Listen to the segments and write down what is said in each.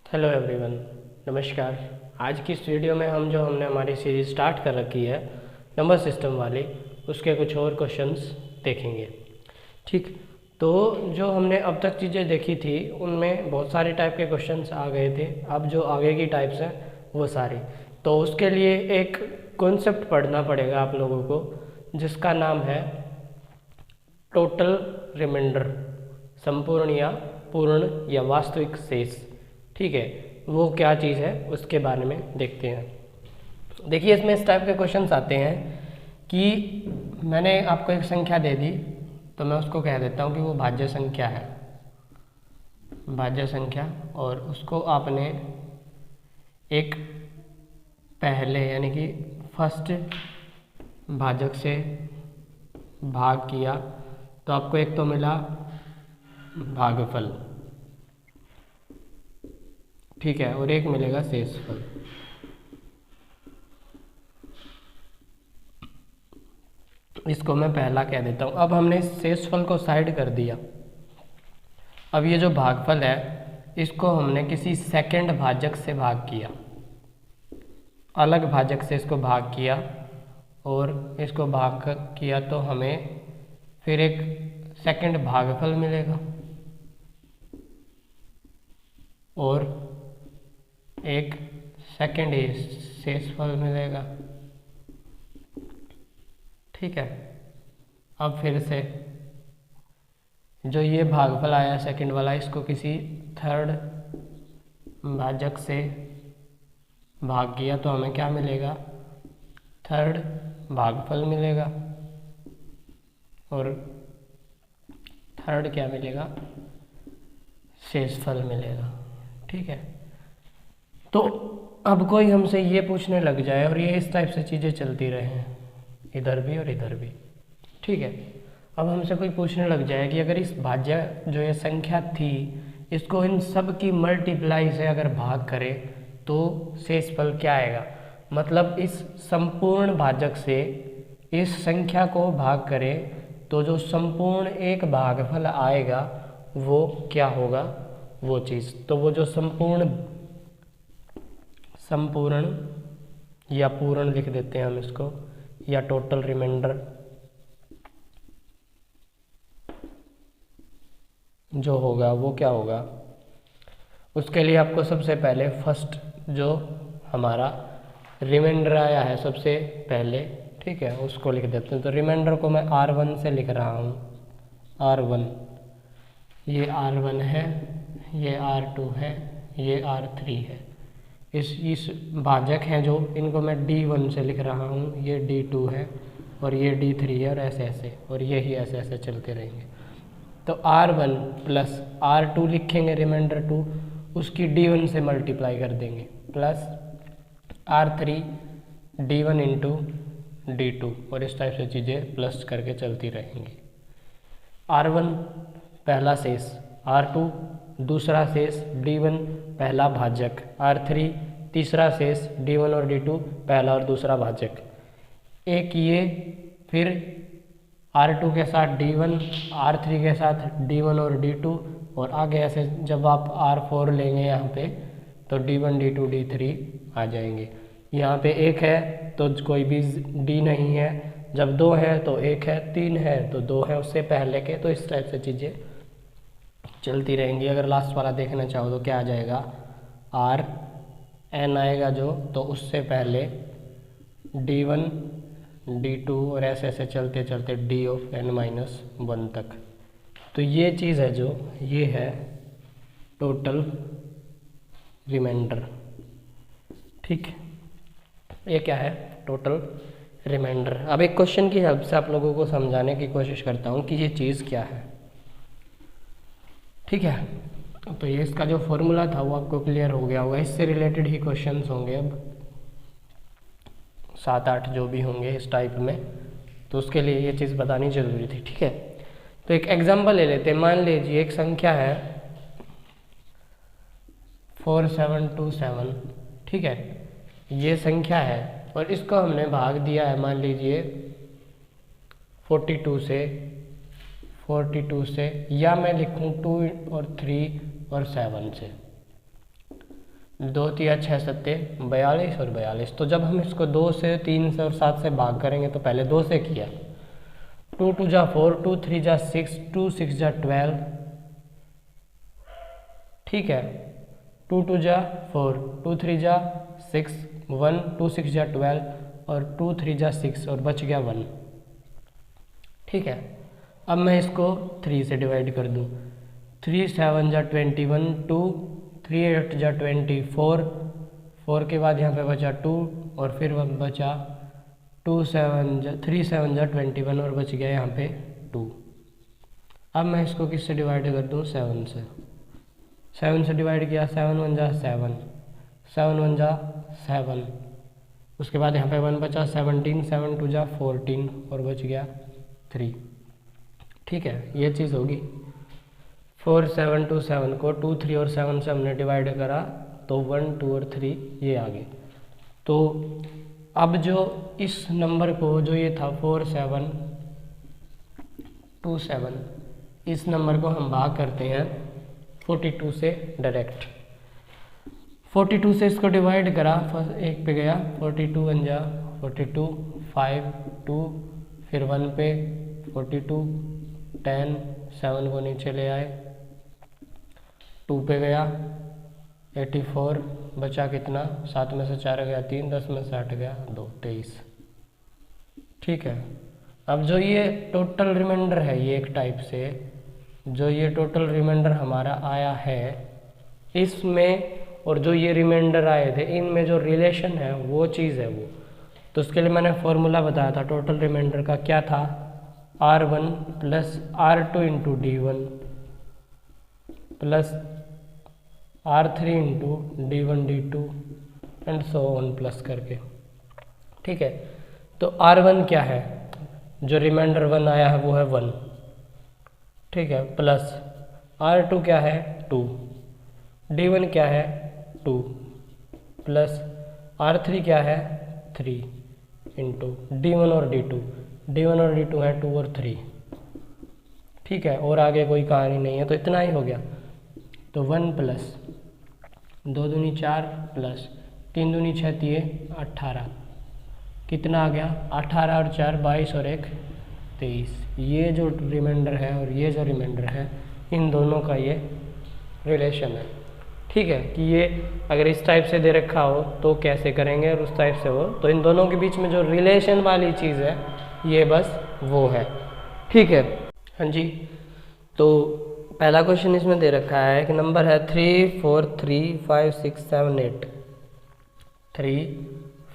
Hello everyone, नमस्कार। आज की इस वीडियो में हमने हमारी सीरीज़ स्टार्ट कर रखी है नंबर सिस्टम वाली, उसके कुछ और क्वेश्चंस देखेंगे। ठीक, तो जो हमने अब तक चीज़ें देखी थी उनमें बहुत सारे टाइप के क्वेश्चंस आ गए थे। अब जो आगे की टाइप्स हैं वो सारी, तो उसके लिए एक कॉन्सेप्ट पढ़ना पड़ेगा आप लोगों को, जिसका नाम है टोटल रिमाइंडर, संपूर्ण या पूर्ण या वास्तविक शेष। ठीक है, वो क्या चीज़ है उसके बारे में देखते हैं। देखिए, इसमें इस टाइप के क्वेश्चंस आते हैं कि मैंने आपको एक संख्या दे दी, तो मैं उसको कह देता हूँ कि वो भाज्य संख्या है, भाज्य संख्या, और उसको आपने एक पहले यानी कि फर्स्ट भाजक से भाग किया, तो आपको एक तो मिला भागफल, ठीक है, और एक मिलेगा शेषफल। इसको मैं पहला कह देता हूँ। अब हमने शेषफल को साइड कर दिया। अब ये जो भागफल है इसको हमने किसी सेकंड भाजक से भाग किया, अलग भाजक से इसको भाग किया, और इसको भाग किया तो हमें फिर एक सेकंड भागफल मिलेगा और एक सेकंड ही शेषफल मिलेगा। ठीक है, अब फिर से जो ये भागफल आया सेकंड वाला, इसको किसी थर्ड भाजक से भाग किया तो हमें क्या मिलेगा, थर्ड भागफल मिलेगा, और थर्ड क्या मिलेगा, शेषफल मिलेगा। ठीक है, तो अब कोई हमसे ये पूछने लग जाए और ये इस टाइप से चीज़ें चलती रहे, इधर भी और इधर भी। ठीक है, अब हमसे कोई पूछने लग जाए कि अगर इस भाज्य जो ये संख्या थी इसको इन सब की मल्टीप्लाई से अगर भाग करें तो शेषफल क्या आएगा, मतलब इस संपूर्ण भाजक से इस संख्या को भाग करें तो जो संपूर्ण एक भागफल आएगा वो क्या होगा, वो चीज़। तो वो जो संपूर्ण या पूर्ण लिख देते हैं हम इसको, या टोटल रिमाइंडर जो होगा वो क्या होगा। उसके लिए आपको सबसे पहले फर्स्ट जो हमारा रिमाइंडर आया है सबसे पहले, ठीक है, उसको लिख देते हैं। तो रिमाइंडर को मैं R1 से लिख रहा हूँ, R1, ये R1 है, ये R2 है, ये R3 है। इस भाजक हैं जो, इनको मैं D1 से लिख रहा हूँ, ये D2 है और ये D3 है, और ऐसे ऐसे, और यही ऐसे ऐसे चलते रहेंगे। तो R1 प्लस R2 लिखेंगे, रिमाइंडर 2, उसकी D1 से मल्टीप्लाई कर देंगे, plus R3 D1 into D2, और इस टाइप से चीज़ें प्लस करके चलती रहेंगी। R1 पहला शेष, R2 दूसरा शेष, D1 पहला भाजक, R3 तीसरा शेष, D1 और D2 पहला और दूसरा भाजक। एक ये, फिर R2 के साथ D1, R3 के साथ D1 और D2, और आगे ऐसे जब आप R4 लेंगे यहाँ पे तो D1 D2 D3 आ जाएंगे। यहाँ पे एक है तो कोई भी D नहीं है, जब दो है तो एक है, तीन है तो दो है उससे पहले के, तो इस टाइप से चीज़ें चलती रहेंगी। अगर लास्ट वाला देखना चाहो तो क्या आ जाएगा, RN आएगा जो, तो उससे पहले D1 D2 और ऐसे ऐसे चलते चलते D(n-1) तक। तो ये चीज़ है जो, ये है टोटल रिमाइंडर। ठीक, ये क्या है, टोटल रिमाइंडर। अब एक क्वेश्चन की हेल्प से आप लोगों को समझाने की कोशिश करता हूँ कि ये चीज़ क्या है। ठीक है, तो ये इसका जो फॉर्मूला था वो आपको क्लियर हो गया होगा। इससे रिलेटेड ही क्वेश्चंस होंगे अब 7-8 जो भी होंगे इस टाइप में, तो उसके लिए ये चीज़ बतानी जरूरी थी। ठीक है, तो एक एग्जांपल ले लेते हैं। मान लीजिए एक संख्या है 4727, ठीक है, ये संख्या है और इसको हमने भाग दिया है, मान लीजिए 42 से, या मैं लिखूँ 2 और 3 और 7 से। 2 तिया 6 सत्ते 42 और 42। तो जब हम इसको 2 से 3 से और 7 से भाग करेंगे तो पहले 2 से किया, 2 2 जा 4, 2 3 जा 6, 2 6 जा 12, ठीक है, 2 2 जा 4, 2 3 जा 6, 1 2 6 जा 12 और 2 3 जा 6 और बच गया 1, ठीक है। अब मैं इसको 3 से डिवाइड कर दूँ, 3 7 जा 21, 2 3 8 जा 24, 4 के बाद यहाँ पे बचा 2 और फिर बचा 3 7 जा 21 और बच गया यहाँ पे 2। अब मैं इसको किससे डिवाइड कर दूँ, 7 से। 7 से डिवाइड किया, 7 1 जा 7, 7 1 जा 7, उसके बाद यहाँ पे 1 बचा, 17, 7 2 जा 14 और बच गया 3, ठीक है। ये चीज़ होगी। 4 7 2 7 को 2 3 और 7 से हमने डिवाइड करा तो 1 2 और 3 ये आ गए। तो अब जो इस नंबर को, जो ये था 4 7 2 7, इस नंबर को हम भाग करते हैं 42 से डायरेक्ट। 42 से इसको डिवाइड करा, फर्स्ट एक पे गया, 42 1 जा 42, 5 2, फिर 1 पे 42, 10, 7 को नीचे ले आए, 2 पे गया 84, बचा कितना, 7 में से 4 गया 3, 10 में से 8 गया 2, 23, ठीक है। अब जो ये टोटल रिमाइंडर है, ये एक टाइप से जो ये टोटल रिमाइंडर हमारा आया है, इसमें और जो ये रिमाइंडर आए थे इनमें जो रिलेशन है वो चीज़ है वो। तो उसके लिए मैंने फॉर्मूला बताया था टोटल रिमाइंडर का, क्या था, R1 plus R2 into D1 plus R3 into D1 D2 and so on plus करके, ठीक है। तो R1 क्या है, जो रिमाइंडर 1 आया है वो है 1, ठीक है, प्लस R2 क्या है 2, D1 क्या है 2, प्लस R3 क्या है 3 इंटू D1 और D2, D1 और D2 है 2 और 3, ठीक है। और आगे कोई कहानी नहीं है, तो इतना ही हो गया। तो 1 प्लस 2 दूनी 4 प्लस 3 दूनी 6 3 18, कितना आ गया, 18 और 4 22 और 1 23। ये जो रिमाइंडर है और ये जो रिमाइंडर है, इन दोनों का ये रिलेशन है, ठीक है। कि ये अगर इस टाइप से दे रखा हो तो कैसे करेंगे और उस टाइप से हो, तो इन दोनों के बीच में जो रिलेशन वाली चीज़ है ये बस वो है, ठीक है। हाँ जी, तो पहला क्वेश्चन इसमें दे रखा है कि नंबर है 3 4 3 5 6 7 8, 3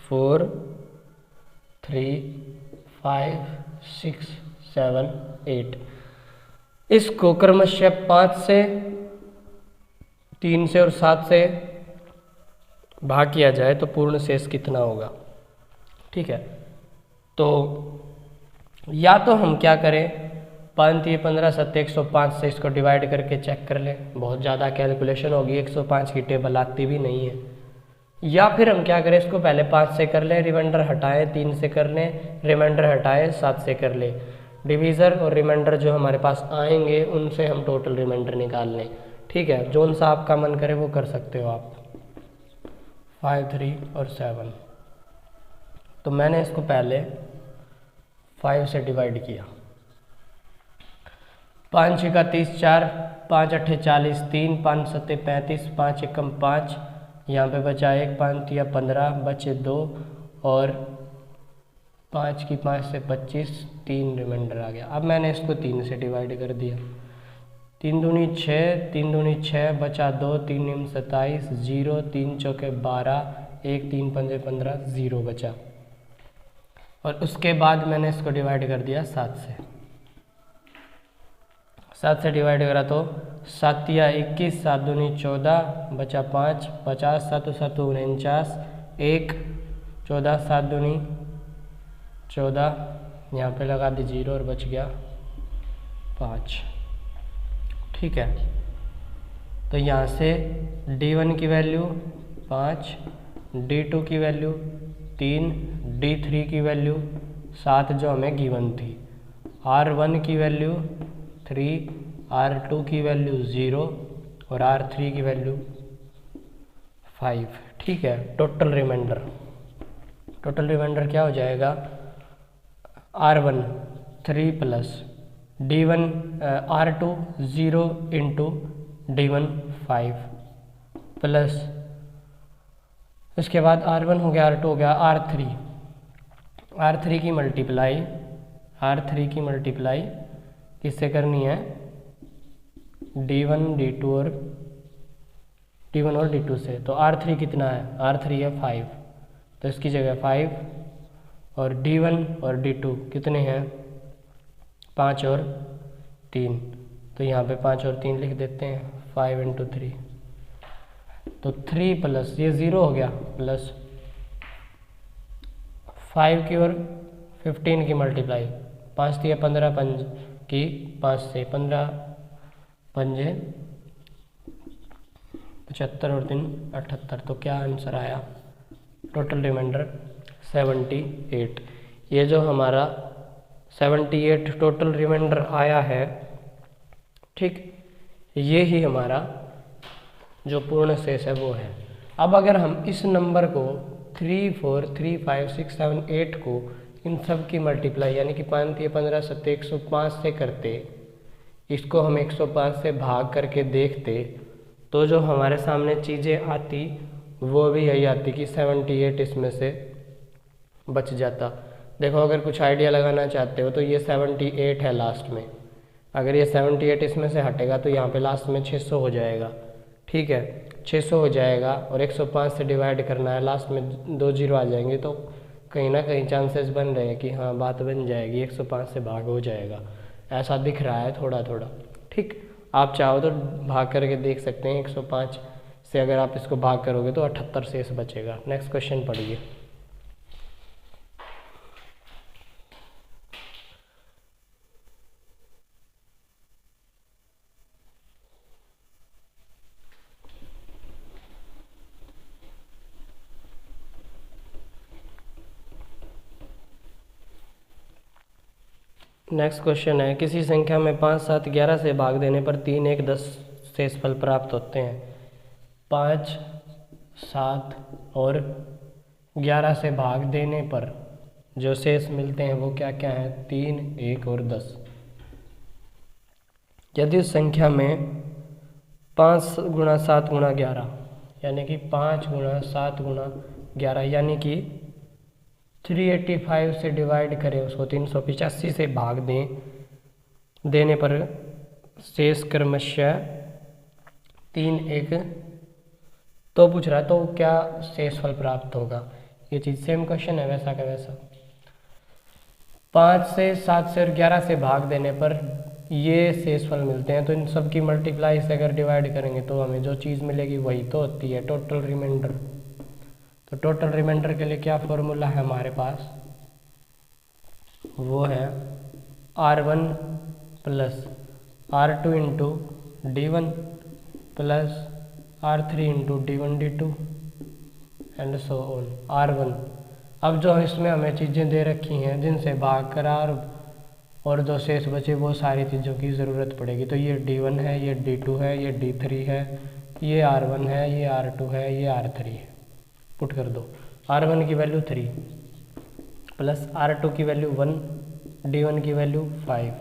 4 3 5 6 7 8। इसको क्रमशः 5 से 3 से और 7 से भाग किया जाए तो पूर्ण शेष कितना होगा, ठीक है। तो या तो हम क्या करें, 5 3 15 7 105 से इसको डिवाइड करके चेक कर लें, बहुत ज़्यादा कैलकुलेशन होगी, 105 की टेबल आती भी नहीं है। या फिर हम क्या करें, इसको पहले 5 से कर लें, रिमाइंडर हटाएं, 3 से कर लें, रिमाइंडर हटाएं, 7 से कर लें। डिवीज़र और रिमाइंडर जो हमारे पास आएंगे उनसे हम टोटल रिमाइंडर निकाल लें, ठीक है। जोन सा आपका मन करे वो कर सकते हो आप, 5 3 और 7। तो मैंने इसको पहले 5 से डिवाइड किया, 5 6 30 4, 5 8 40 3, 5 7 35, 5 1 5, यहाँ पे बचा 1, 5 3 15, बचे 2 और 5 की 5 से 25, 3 रिमाइंडर आ गया। अब मैंने इसको 3 से डिवाइड कर दिया, 3 दूनी 6, 3 दूनी 6, बचा 2, 3 निम 27, 0, 3 चौके 12, 1 3 पंजे 15, 0 बचा। और उसके बाद मैंने इसको डिवाइड कर दिया 7 से, 7 से डिवाइड करा तो 7 या 21, 7 दूनी 14, बचा 5, 50, 7 7 49, 1 14, 7 दूनी 14, यहाँ पे लगा दी 0 और बच गया 5, ठीक है। तो यहाँ से D1 की वैल्यू 5, D2 की वैल्यू 3, D3 की वैल्यू 7 जो हमें गिवन थी, R1 की वैल्यू 3, R2 की वैल्यू 0 और R3 की वैल्यू 5। ठीक है, टोटल रिमाइंडर क्या हो जाएगा, R1 3 plus D1 R2 0 into D1 5 plus उसके बाद R1 हो गया, R2 हो गया, R3 की मल्टीप्लाई किससे करनी है, D1 और D2 से। तो R3 कितना है, R3 है 5, तो इसकी जगह 5 और D1 और D2 कितने हैं, 5 और 3, तो यहाँ पे 5 और 3 लिख देते हैं, 5 इंटू 3, तो 3 प्लस ये 0 हो गया, प्लस 5 की और 15 की मल्टीप्लाई, 5 दिया 15 पंज की 5 से 15 पंजे 75 और 3 78, तो क्या आंसर आया, टोटल रिमाइंडर 78। ये जो हमारा 78 टोटल रिमाइंडर आया है, ठीक, ये ही हमारा जो पूर्ण शेष है वो है। अब अगर हम इस नंबर को 3 4 3 5 6 7 8 को इन सब की मल्टीप्लाई यानी कि 5 3 15 7 105 से करते, इसको हम 105 से भाग करके देखते, तो जो हमारे सामने चीज़ें आती वो भी यही आती कि 78 इसमें से बच जाता। देखो, अगर कुछ आइडिया लगाना चाहते हो तो ये 78 है लास्ट में, अगर ये 78 इसमें से हटेगा तो यहाँ पे लास्ट में 600 हो जाएगा। ठीक है, 600 हो जाएगा और 105 से डिवाइड करना है, लास्ट में 2 जीरो आ जाएंगे, तो कहीं ना कहीं चांसेस बन रहे हैं कि हाँ बात बन जाएगी, 105 से भाग हो जाएगा, ऐसा दिख रहा है थोड़ा थोड़ा। ठीक, आप चाहो तो भाग करके देख सकते हैं, 105 से अगर आप इसको भाग करोगे तो 78 शेष बचेगा। नेक्स्ट क्वेश्चन पढ़िए। नेक्स्ट क्वेश्चन है, किसी संख्या में 5 7 11 से भाग देने पर 3 1 10 शेषफल प्राप्त होते हैं। 5 7 और 11 से भाग देने पर जो शेष मिलते हैं वो क्या क्या है, 3 1 और 10। यदि उस संख्या में 5 गुणा 7 गुणा 11 यानी कि 5 गुणा 7 गुणा 11 यानी कि 385 से डिवाइड करें, उसको 385 से भाग देने पर शेष क्रमशः 3 1, तो पूछ रहा है तो क्या शेषफल प्राप्त होगा। ये चीज़ सेम क्वेश्चन है वैसा का वैसा। 5 से 7 से और 11 से भाग देने पर ये शेषफल मिलते हैं, तो इन सब की मल्टीप्लाई से अगर डिवाइड करेंगे तो हमें जो चीज़ मिलेगी वही तो होती है टोटल रिमाइंडर। तो टोटल रिमाइंडर के लिए क्या फॉर्मूला है हमारे पास, वो है R1 plus R2 into D1 plus R3 into D1 D2 and so on R1। अब जो इसमें हमें चीज़ें दे रखी हैं जिनसे भाग कर और जो शेष बचे वो सारी चीज़ों की ज़रूरत पड़ेगी। तो ये D1 है, ये D2 है, ये D3 है, ये R1 है, ये R2 है, ये R3 है। पुट कर दो, R1 की वैल्यू 3 प्लस R2 की वैल्यू 1, D1 की वैल्यू 5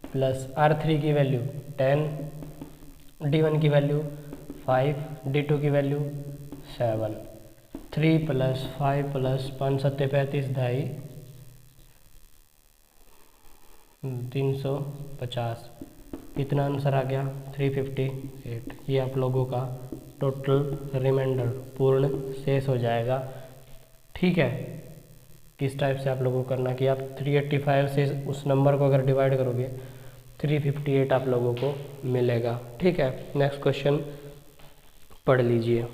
प्लस R3 की वैल्यू 10, D1 की वैल्यू 5, D2 की वैल्यू 7। 3 प्लस 5 प्लस 5 7 35 ढाई 350, इतना आंसर आ गया 358। ये आप लोगों का टोटल रिमाइंडर पूर्ण शेष हो जाएगा। ठीक है, किस टाइप से आप लोगों को करना कि आप 385 से उस नंबर को अगर डिवाइड करोगे 358 आप लोगों को मिलेगा। ठीक है, नेक्स्ट क्वेश्चन पढ़ लीजिए।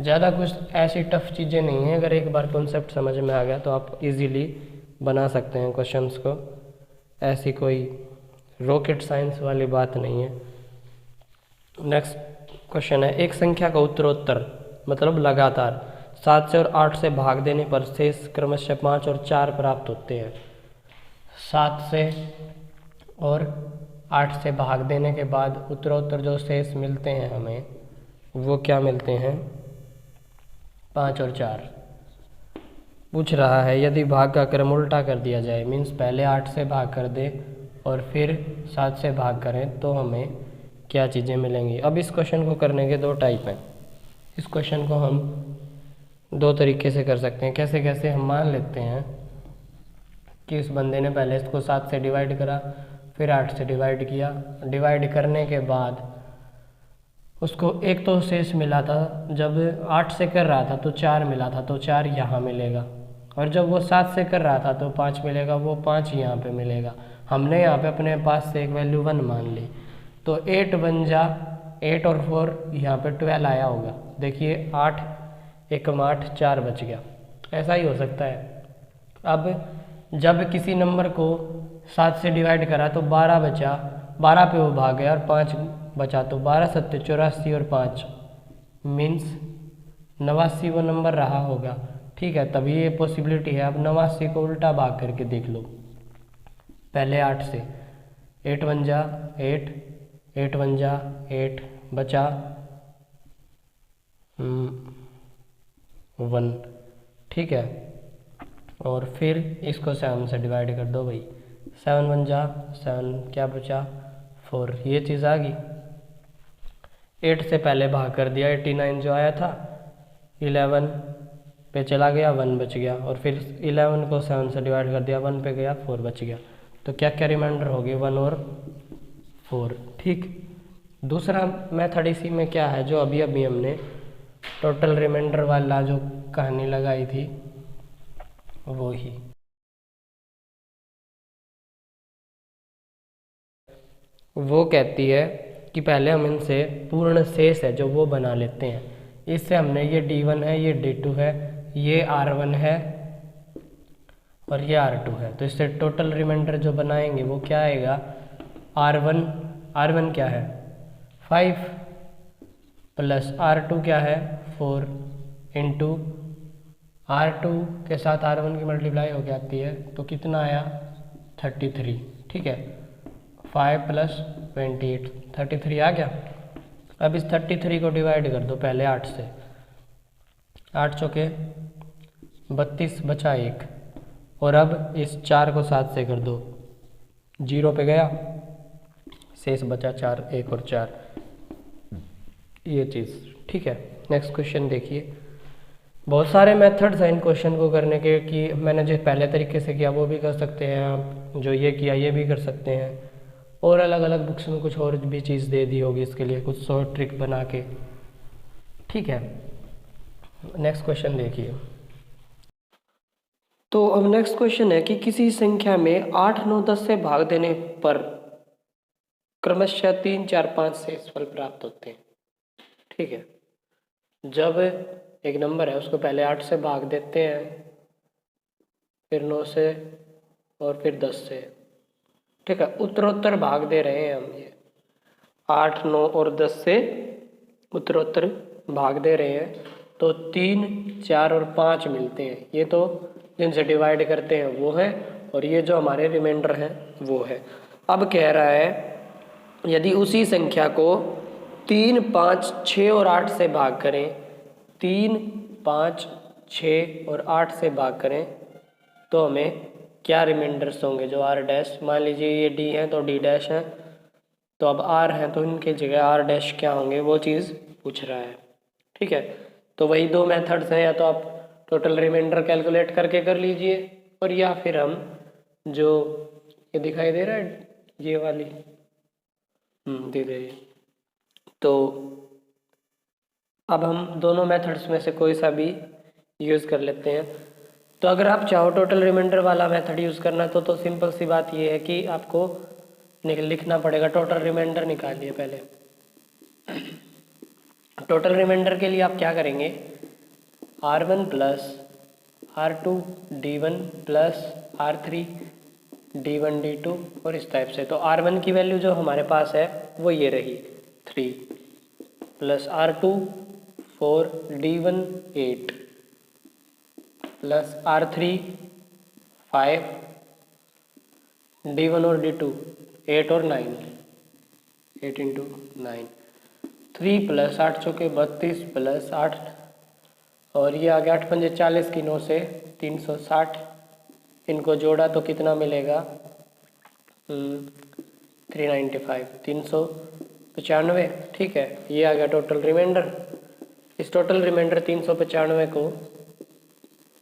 ज़्यादा कुछ ऐसी टफ चीज़ें नहीं हैं, अगर एक बार कॉन्सेप्ट समझ में आ गया तो आप इजीली बना सकते हैं क्वेश्चंस को, ऐसी कोई रॉकेट साइंस वाली बात नहीं है। नेक्स्ट क्वेश्चन है, एक संख्या का उत्तरोत्तर मतलब लगातार 7 से और 8 से भाग देने पर शेष क्रमशः 5 और 4 प्राप्त होते हैं। 7 से और 8 से भाग देने के बाद उत्तरोत्तर जो शेष मिलते हैं हमें वो क्या मिलते हैं, 5 और 4। पूछ रहा है यदि भाग का क्रम उल्टा कर दिया जाए, मीन्स पहले 8 से भाग कर दे और फिर 7 से भाग करें तो हमें क्या चीज़ें मिलेंगी। अब इस क्वेश्चन को करने के 2 टाइप हैं। इस क्वेश्चन को हम 2 तरीके से कर सकते हैं। कैसे कैसे, हम मान लेते हैं कि उस बंदे ने पहले इसको 7 से डिवाइड करा, फिर 8 से डिवाइड किया। डिवाइड करने के बाद उसको एक तो शेष मिला था, जब 8 से कर रहा था तो 4 मिला था, तो 4 यहाँ मिलेगा। और जब वो 7 से कर रहा था तो 5 मिलेगा, वो 5 यहाँ पे मिलेगा। हमने यहाँ पे अपने पास से एक वैल्यू 1 मान ली, तो 8 बन जा 8 और 4 यहाँ पे 12 आया होगा। देखिए 8 1 8 4 बच गया। ऐसा ही हो सकता है। अब जब किसी नंबर को 7 से डिवाइड करा तो 12 बचा, 12 पे वो भाग गया और 5 बचा, तो 12 7 84 और 5 मीन्स 89 वो नंबर रहा होगा। ठीक है, तभी ये पॉसिबिलिटी है। अब 89 को उल्टा भाग करके देख लो। पहले 8 से 8 1 जा 8, 8 1 जा 8 बचा 1। ठीक है, और फिर इसको 7 से डिवाइड कर दो भाई। 7 1 जा 7, क्या बचा 4। ये चीज़ आ गई। 8 से पहले भाग कर दिया, 89 जो आया था 11 पे चला गया, 1 बच गया। और फिर 11 को 7 से डिवाइड कर दिया, 1 पे गया 4 बच गया। तो क्या क्या रिमाइंडर हो गए, 1 और 4। ठीक, दूसरा मेथड इसी में क्या है, जो अभी अभी हमने टोटल रिमाइंडर वाला जो कहानी लगाई थी वो ही। वो कहती है कि पहले हम इनसे पूर्ण शेष है जो वो बना लेते हैं। इससे हमने ये D1 है, ये D2 है, ये R1 है और ये R2 है। तो इससे टोटल रिमाइंडर जो बनाएंगे वो क्या आएगा, R1 क्या है 5 प्लस R2 क्या है 4 इंटू R2 के साथ R1 की मल्टीप्लाई हो जाती है, तो कितना आया 33। ठीक है, 5 प्लस 28 33 आ गया। अब इस 33 को डिवाइड कर दो पहले 8 से, 8 चौके 32 बचा 1, और अब इस 4 को 7 से कर दो, 0 पे गया, शेष बचा 4, 1 और 4, ये चीज़। ठीक है, नेक्स्ट क्वेश्चन देखिए। बहुत सारे मेथड्स हैं इन क्वेश्चन को करने के, कि मैंने जो पहले तरीके से किया वो भी कर सकते हैं आप, जो ये किया ये भी कर सकते हैं, और अलग अलग बुक्स में कुछ और भी चीज़ दे दी होगी इसके लिए, कुछ शॉर्ट ट्रिक बना के। ठीक है, नेक्स्ट क्वेश्चन देखिए। तो अब नेक्स्ट क्वेश्चन है कि किसी संख्या में 8 9 10 से भाग देने पर क्रमशः 3 4 5 शेषफल प्राप्त होते हैं। ठीक है, जब एक नंबर है उसको पहले 8 से भाग देते हैं, फिर 9 से और फिर 10 से। ठीक है, उत्तरोत्तर भाग दे रहे हैं हम, ये 8 9 और 10 से उत्तरोत्तर भाग दे रहे हैं, तो 3 4 और 5 मिलते हैं। ये तो जिनसे डिवाइड करते हैं वो है, और ये जो हमारे रिमाइंडर हैं वो है। अब कह रहा है यदि उसी संख्या को 3 5 6 और 8 से भाग करें, 3 5 6 और 8 से भाग करें तो हमें क्या रिमाइंडर्स होंगे, जो R डैश, मान लीजिए ये D है तो D डैश है, तो अब R है तो इनके जगह R डैश क्या होंगे, वो चीज़ पूछ रहा है। ठीक है, तो वही 2 मेथड्स हैं, या तो आप टोटल रिमाइंडर कैलकुलेट करके कर लीजिए, और या फिर हम जो ये दिखाई दे रहा है ये वाली दे दे, तो अब हम दोनों मेथड्स में से कोई सा भी यूज़ कर लेते हैं। तो अगर आप चाहो टोटल रिमाइंडर वाला मेथड यूज़ करना तो सिंपल सी बात ये है कि आपको लिखना पड़ेगा, टोटल रिमाइंडर निकालिए पहले। टोटल रिमाइंडर के लिए आप क्या करेंगे, R1 plus R2 D1 plus R3 D1 D2 और इस टाइप से। तो R1 की वैल्यू जो हमारे पास है वो ये रही 3 plus R2 4 D1 8 plus R3 5 D1 और D2 8 और 9 8 इंटू 9, 3 प्लस 8 चौके 32 प्लस 8 और ये आ गया 8 पंजे 40 की 9 से 360, इनको जोड़ा तो कितना मिलेगा 395, 395। ठीक है, ये आ गया टोटल रिमाइंडर। इस टोटल रिमाइंडर 395 को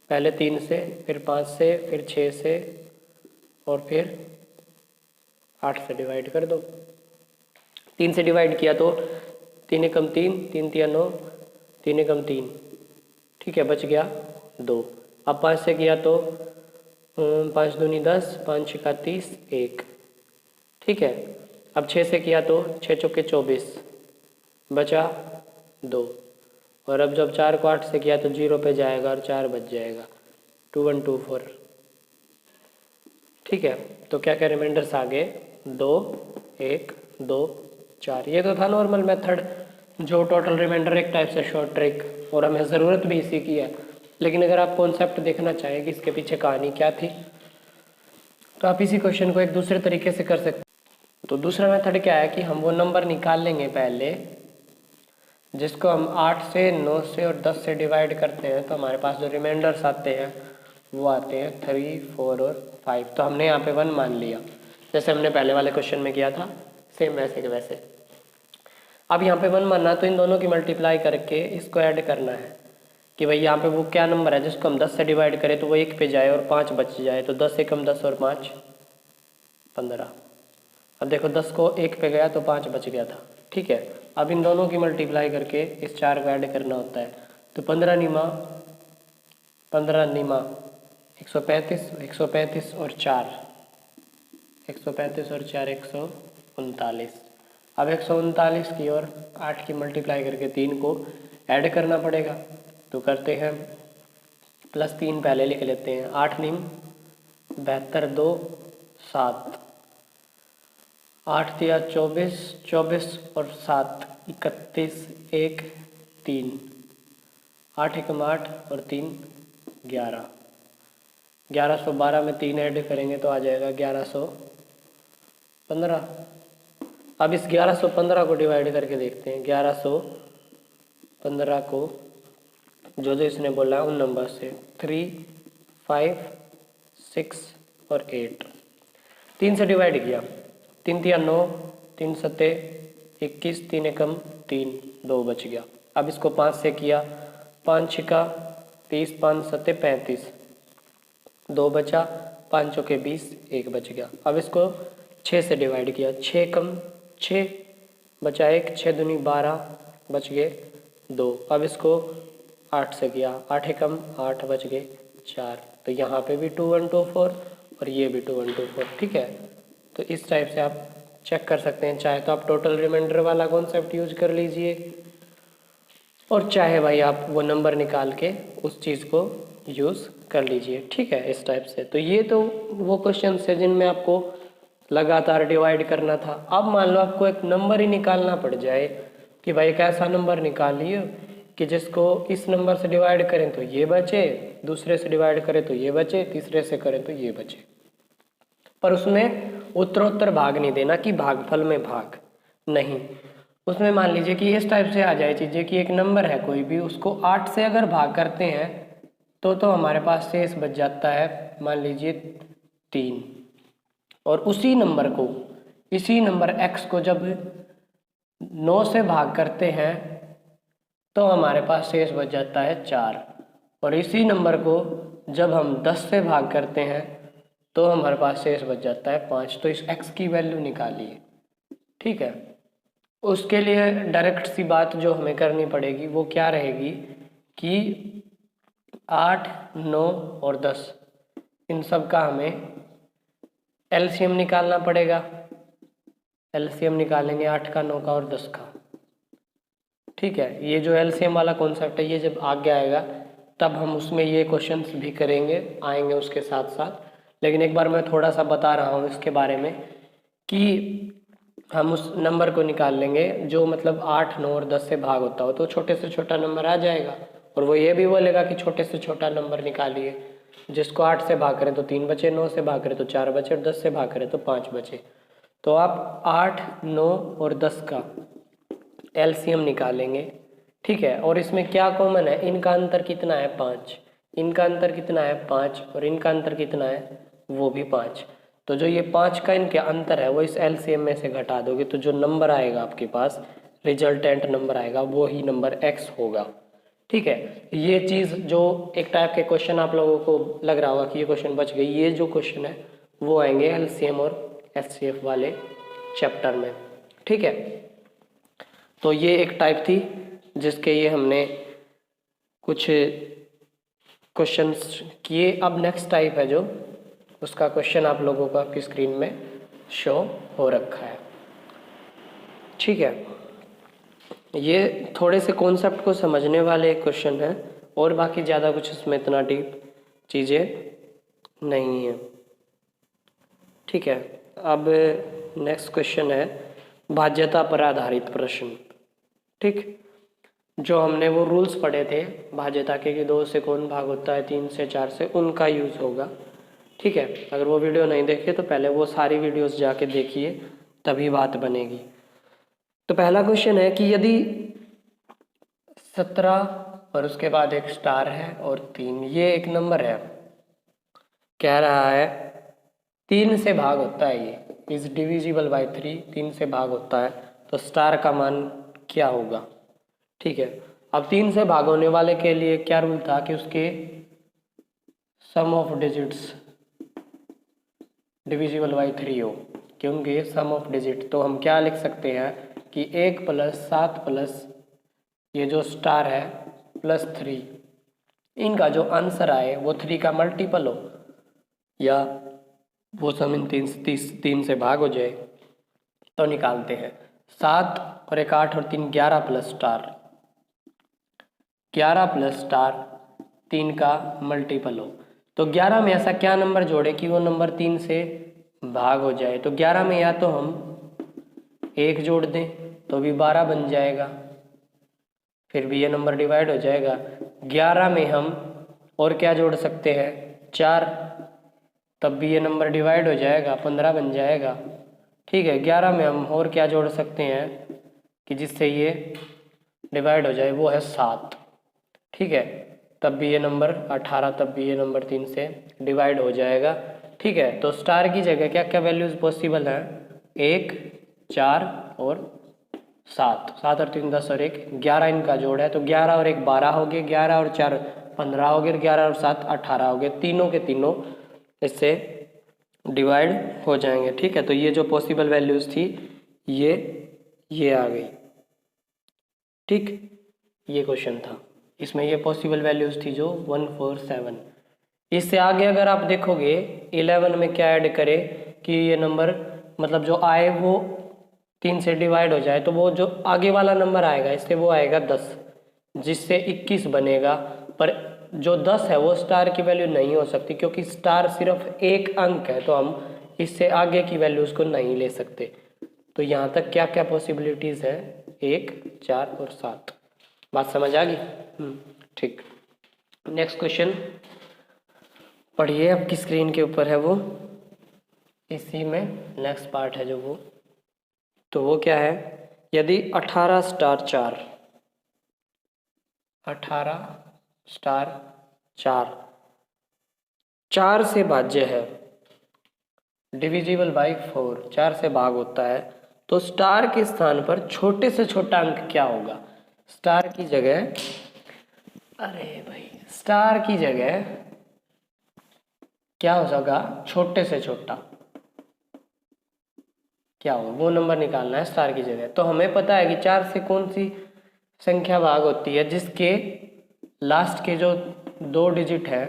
पहले 3 से, फिर 5 से, फिर 6 से और फिर 8 से डिवाइड कर दो। 3 से डिवाइड किया तो 3 एकम 3, 3 तिया 9, 3 एकम 3, ठीक है, बच गया 2। अब 5 से किया तो 5 दूनी 10, 5 छिका 30, 1, ठीक है। अब 6 से किया तो 6 चौके 24, बचा 2। और अब जब 4 को 8 से किया तो 0 पे जाएगा और 4 बच जाएगा, 2124, ठीक है। तो क्या क्या रिमाइंडर्स आ गए, 2, 1, 2, 4। ये तो था नॉर्मल मेथड, जो टोटल रिमाइंडर एक टाइप से शॉर्ट ट्रिक, और हमें ज़रूरत भी इसी की है। लेकिन अगर आप कॉन्सेप्ट देखना चाहें कि इसके पीछे कहानी क्या थी, तो आप इसी क्वेश्चन को एक दूसरे तरीके से कर सकते हैं। तो दूसरा मेथड क्या है कि हम वो नंबर निकाल लेंगे पहले जिसको हम 8 से, 9 से और 10 से डिवाइड करते हैं, तो हमारे पास जो रिमाइंडर्स आते हैं वो आते हैं 3, 4 और 5। तो हमने यहाँ पे 1 मान लिया, जैसे हमने पहले वाले क्वेश्चन में किया था, सेम वैसे के वैसे। अब यहाँ पे 1 मानना, तो इन दोनों की मल्टीप्लाई करके इसको ऐड करना है कि भाई यहाँ पे वो क्या नंबर है जिसको हम 10 से डिवाइड करें तो वो 1 पे जाए और 5 बच जाए। तो 10 एकम 10 और 5 15। अब देखो 10 को 1 पे गया तो 5 बच गया था, ठीक है। अब इन दोनों की मल्टीप्लाई करके इस 4 को ऐड करना होता है। तो 15 निमा 135, 135 और 4, 135 और 4 139। अब 139 की और 8 की मल्टीप्लाई करके 3 को ऐड करना पड़ेगा। तो करते हैं, +3 पहले लिख लेते हैं, 8 निम 72, 2 7, 8 तिया 24, 24 और 7 31, 1 3, 8 एकम 8 और 3 11, 1112 में 3 ऐड करेंगे तो आ जाएगा 1115। अब इस 1115 को डिवाइड करके देखते हैं, 1115 को जो जो इसने बोला है उन नंबर से, 3, 5, 6 और 8। 3 से डिवाइड किया, 3 तिया 9, 3 सत्ते 21, 3 एकम 3, 2 बच गया। अब इसको 5 से किया, 5 छिका 30, 5 सत्ते 35, 2 बचा, 5 चौके 20, 1 बच गया। अब इसको 6 से डिवाइड किया, 6 एकम 6, बचा 1, 6 दूनी 12, बच गए 2। अब इसको 8 से किया, 8 एकम 8, बच गए 4। तो यहाँ पे भी 2124 और ये भी 2124, ठीक है। तो इस टाइप से आप चेक कर सकते हैं। चाहे तो आप टोटल रिमाइंडर वाला कॉन्सेप्ट यूज कर लीजिए, और चाहे भाई आप वो नंबर निकाल के उस चीज़ को यूज़ कर लीजिए, ठीक है, इस टाइप से। तो ये तो वो क्वेश्चन है जिनमें आपको लगातार डिवाइड करना था। अब मान लो आपको एक नंबर ही निकालना पड़ जाए कि भाई एक ऐसा नंबर निकालिए कि जिसको इस नंबर से डिवाइड करें तो ये बचे, दूसरे से डिवाइड करें तो ये बचे, तीसरे से करें तो ये बचे, पर उसमें उत्तरोत्तर भाग नहीं देना कि भागफल में भाग नहीं। उसमें मान लीजिए कि इस टाइप से आ जाए चीज़ें कि एक नंबर है कोई भी, उसको 8 से अगर भाग करते हैं तो हमारे पास शेष बच जाता है, मान लीजिए 3। और उसी नंबर को, इसी नंबर x को जब 9 से भाग करते हैं तो हमारे पास शेष बच जाता है 4। और इसी नंबर को जब हम 10 से भाग करते हैं तो हमारे पास शेष बच जाता है 5। तो इस x की वैल्यू निकालिए, ठीक है। उसके लिए डायरेक्ट सी बात जो हमें करनी पड़ेगी वो क्या रहेगी कि 8, 9 और 10 इन सब का हमें एलसीएम निकालना पड़ेगा। एलसीएम निकालेंगे 8 का, 9 का और 10 का, ठीक है। ये जो एलसीएम वाला कॉन्सेप्ट है ये जब आगे आएगा तब हम उसमें ये क्वेश्चंस भी करेंगे, आएंगे उसके साथ साथ। लेकिन एक बार मैं थोड़ा सा बता रहा हूँ इसके बारे में कि हम उस नंबर को निकाल लेंगे जो मतलब 8, 9 और 10 से भाग होता हो, तो छोटे से छोटा नंबर आ जाएगा। और वो ये भी बोलेगा कि छोटे से छोटा नंबर निकालिए, जिसको 8 से भाग करें तो 3 बचे, 9 से भाग करें तो 4 बचे और 10 से भाग करें तो 5 बचे। तो आप 8, 9 और 10 का एलसीएम निकालेंगे, ठीक है। और इसमें क्या कॉमन है, इनका अंतर कितना है 5, इनका अंतर कितना है 5 और इनका अंतर कितना है वो भी 5। तो जो ये 5 का इनके अंतर है वो इस एलसीएम में से घटा दोगे तो जो नंबर आएगा आपके पास, रिजल्टेंट नंबर आएगा, वो ही नंबर x होगा, ठीक है। ये चीज़ जो एक टाइप के क्वेश्चन आप लोगों को लग रहा होगा कि ये क्वेश्चन बच गई, ये जो क्वेश्चन है वो आएंगे एलसीएम और एचसीएफ वाले चैप्टर में, ठीक है। तो ये एक टाइप थी जिसके ये हमने कुछ क्वेश्चंस किए। अब नेक्स्ट टाइप है जो उसका क्वेश्चन आप लोगों को आपकी स्क्रीन में शो हो रखा है, ठीक है। ये थोड़े से कॉन्सेप्ट को समझने वाले क्वेश्चन हैं और बाकी ज़्यादा कुछ इसमें इतना डीप चीज़ें नहीं है, ठीक है। अब नेक्स्ट क्वेश्चन है भाज्यता पर आधारित प्रश्न, ठीक। जो हमने वो रूल्स पढ़े थे भाज्यता के कि 2 से कौन भाग होता है, 3 से, 4 से, उनका यूज़ होगा, ठीक है। अगर वो वीडियो नहीं देखे तो पहले वो सारी वीडियोस जाके देखिए, तभी बात बनेगी। तो पहला क्वेश्चन है कि यदि 17 और उसके बाद एक स्टार है और 3, ये एक नंबर है, कह रहा है 3 से भाग होता है, ये इज डिविजिबल बाय 3, 3 से भाग होता है, तो स्टार का मान क्या होगा, ठीक है। अब 3 से भाग होने वाले के लिए क्या रूल था कि उसके सम ऑफ डिजिट्स डिविजिबल बाय 3 हो, क्योंकि सम ऑफ डिजिट, तो हम क्या लिख सकते हैं कि 1 + 7 प्लस ये जो स्टार है प्लस 3, इनका जो आंसर आए वो 3 का मल्टीपल हो या वो सम इन 3 से भाग हो जाए, तो निकालते हैं। 7 और एक 8 और 3 11 प्लस स्टार, 11 प्लस स्टार 3 का मल्टीपल हो, तो 11 में ऐसा क्या नंबर जोड़े कि वो नंबर 3 से भाग हो जाए। तो 11 में या तो हम 1 जोड़ दें तो भी 12 बन जाएगा, फिर भी ये नंबर डिवाइड हो जाएगा। 11 में हम और क्या जोड़ सकते हैं 4, तब भी ये नंबर डिवाइड हो जाएगा, 15 बन जाएगा, ठीक है। 11 में हम और क्या जोड़ सकते हैं कि जिससे ये डिवाइड हो जाए, वो है 7, ठीक है। तब भी ये नंबर 18, तब भी ये नंबर 3 से डिवाइड हो जाएगा, ठीक है। तो स्टार की जगह क्या क्या वैल्यूज पॉसिबल है, 1, 4 और 7, 7 और 3 10 और 1 11 इनका जोड़ है, तो 11 और 1 12 हो गए, 11 और 4 15 हो गए, 11 और 7 18 हो गए, तीनों के तीनों इससे डिवाइड हो जाएंगे, ठीक है। तो ये जो पॉसिबल वैल्यूज थी ये आ गई, ठीक। ये क्वेश्चन था, इसमें ये पॉसिबल वैल्यूज थी जो 1 4 7। इससे आगे अगर आप देखोगे 11 में क्या ऐड करें कि ये नंबर मतलब जो आए वो 3 से डिवाइड हो जाए, तो वो जो आगे वाला नंबर आएगा इससे वो आएगा 10, जिससे 21 बनेगा। पर जो 10 है वो स्टार की वैल्यू नहीं हो सकती, क्योंकि स्टार सिर्फ एक अंक है, तो हम इससे आगे की वैल्यूज को नहीं ले सकते। तो यहाँ तक क्या क्या पॉसिबिलिटीज़ है, 1 4 और 7। बात समझ आ गई, ठीक। नेक्स्ट क्वेश्चन पढ़िए, आपकी स्क्रीन के ऊपर है वो, इसी में नेक्स्ट पार्ट है जो वो, तो वो क्या है, यदि 18 स्टार 4, 18 स्टार 4 4 से भाज्य है, डिविजिबल बाय 4, 4 से भाग होता है, तो स्टार के स्थान पर छोटे से छोटा अंक क्या होगा। स्टार की जगह, अरे भाई, स्टार की जगह क्या हो जाएगा, छोटे से छोटा क्या होगा, वो नंबर निकालना है स्टार की जगह। तो हमें पता है कि 4 से कौन सी संख्या भाग होती है, जिसके लास्ट के जो 2 डिजिट है,